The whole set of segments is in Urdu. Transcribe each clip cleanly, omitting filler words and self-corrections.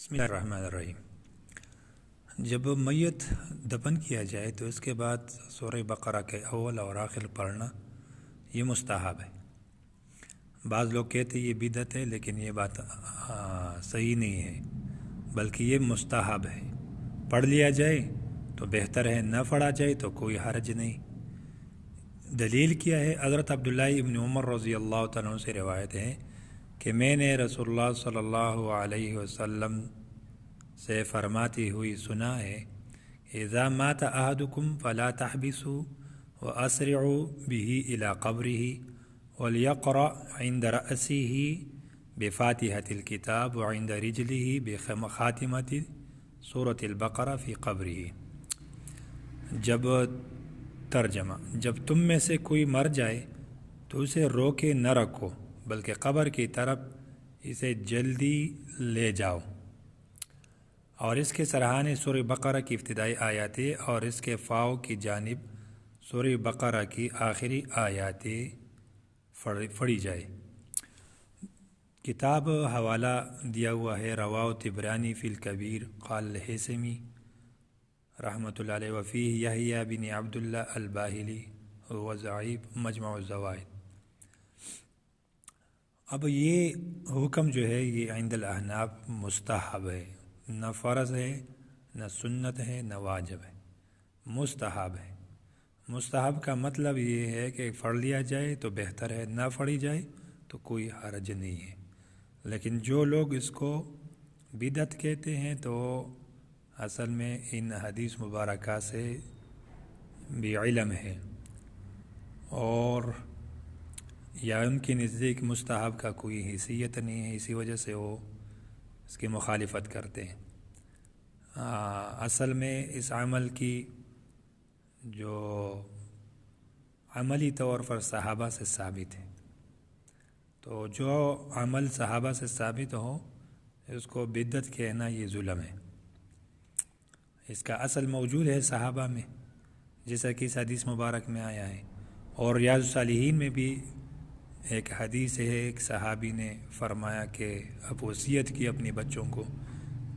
بسم اللہ الرحمن الرحیم۔ جب میت دفن کیا جائے تو اس کے بعد سورہ بقرہ کے اول اور آخر پڑھنا یہ مستحب ہے۔ بعض لوگ کہتے یہ بدعت ہے، لیکن یہ بات صحیح نہیں ہے، بلکہ یہ مستحب ہے۔ پڑھ لیا جائے تو بہتر ہے، نہ پڑھا جائے تو کوئی حرج نہیں۔ دلیل کیا ہے؟ حضرت عبداللہ ابن عمر رضی اللہ تعالیٰ عنہ سے روایت ہے کہ میں نے رسول اللہ صلی اللہ علیہ وسلم سے فرماتی ہوئی سنا ہے، اذا مات احدکم فلا تحبسوا واسرعوا به الى قبره وليقرأ عند رأسه بفاتحة الكتاب وعند رجله بخاتمة سورة البقرة في قبره۔ جب تم میں سے کوئی مر جائے تو اسے روکے نہ رکھو، بلکہ قبر کی طرف اسے جلدی لے جاؤ، اور اس کے سرحانے سورہ بقرہ کی ابتدائی آیاتیں اور اس کے فاؤ کی جانب سورہ بقرہ کی آخری آیاتیں پڑھی جائے۔ کتاب حوالہ دیا ہوا ہے، رواہ طبرانی فی الکبیر، قال الہیثمی رحمۃ اللہ علیہ، وفیہ یحییٰ بن عبداللہ الباہلی وضعیف مجمع الزوائد۔ اب یہ حکم جو ہے یہ عند الاحناف مستحب ہے، نہ فرض ہے، نہ سنت ہے، نہ واجب ہے، مستحب ہے۔ مستحب کا مطلب یہ ہے کہ پڑھ لیا جائے تو بہتر ہے، نہ پڑھی جائے تو کوئی حرج نہیں ہے۔ لیکن جو لوگ اس کو بدعت کہتے ہیں تو اصل میں ان حدیث مبارکہ سے بھی علم ہے، اور یا ان کے نزدیک مستحب کا کوئی حیثیت نہیں ہے، اسی وجہ سے وہ اس کی مخالفت کرتے ہیں۔ اصل میں اس عمل کی جو عملی طور پر صحابہ سے ثابت ہے، تو جو عمل صحابہ سے ثابت ہو اس کو بدعت کہنا یہ ظلم ہے۔ اس کا اصل موجود ہے صحابہ میں، جیسا کہ اس حدیث مبارک میں آیا ہے، اور ریاض الصالحین میں بھی ایک حدیث ہے، ایک صحابی نے فرمایا کہ اب وصیت کی اپنے بچوں کو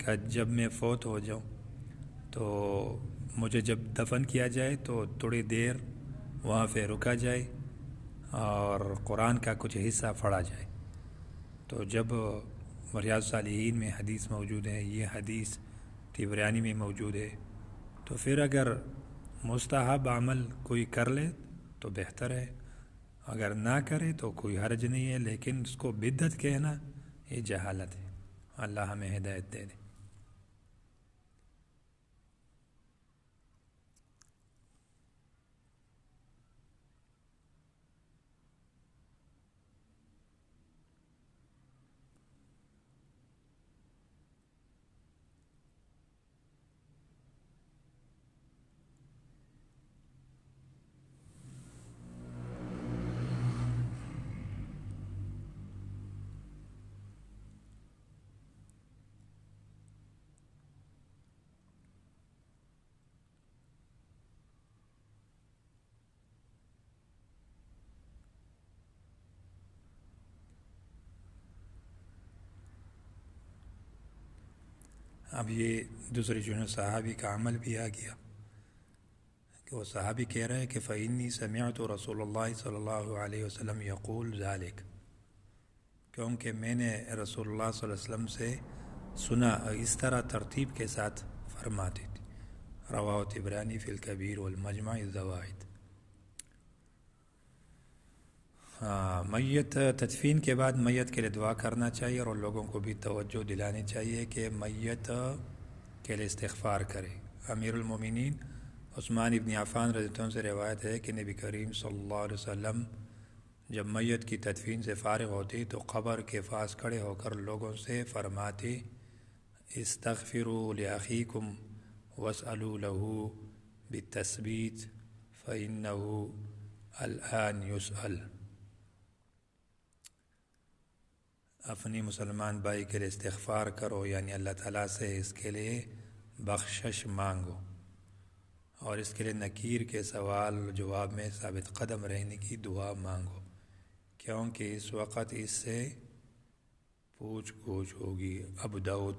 کہ جب میں فوت ہو جاؤں تو مجھے جب دفن کیا جائے تو تھوڑی دیر وہاں پہ رکا جائے اور قرآن کا کچھ حصہ پڑھا جائے۔ تو جب ریاض الصالحین میں حدیث موجود ہے، یہ حدیث طبرانی میں موجود ہے، تو پھر اگر مستحب عمل کوئی کر لے تو بہتر ہے، اگر نہ کرے تو کوئی حرج نہیں ہے، لیکن اس کو بدعت کہنا یہ جہالت ہے۔ اللہ ہمیں ہدایت دے دے۔ اب یہ دوسری جو ہے صحابی کا عمل بھی آ گیا کہ وہ صحابی کہہ رہے ہیں کہ فإنی سمعت رسول اللہ صلی اللہ علیہ وسلم یقول ذلک، کیونکہ میں نے رسول اللہ صلی اللہ علیہ وسلم سے سنا اس طرح ترتیب کے ساتھ فرماتے تھے۔ رواہ طبرانی فی الکبیر والمجمع الزوائد۔ میت تدفین کے بعد میت کے لیے دعا کرنا چاہیے، اور لوگوں کو بھی توجہ دلانی چاہیے کہ میت کے لیے استغفار کرے۔ امیر المومنین عثمان ابن عفان رضی اللہ عنہ سے روایت ہے کہ نبی کریم صلی اللہ علیہ وسلم جب میت کی تدفین سے فارغ ہوتی تو قبر کے پاس کھڑے ہو کر لوگوں سے فرماتے، استغفروا لأخیکم واسألوا له بالتثبیت فإنه الآن يسأل۔ اپنی مسلمان بھائی کے لیے استغفار کرو، یعنی اللہ تعالیٰ سے اس کے لیے بخشش مانگو، اور اس کے لیے نکیر کے سوال جواب میں ثابت قدم رہنے کی دعا مانگو، کیونکہ اس وقت اس سے پوچھ گچھ ہوگی۔ ابو داؤد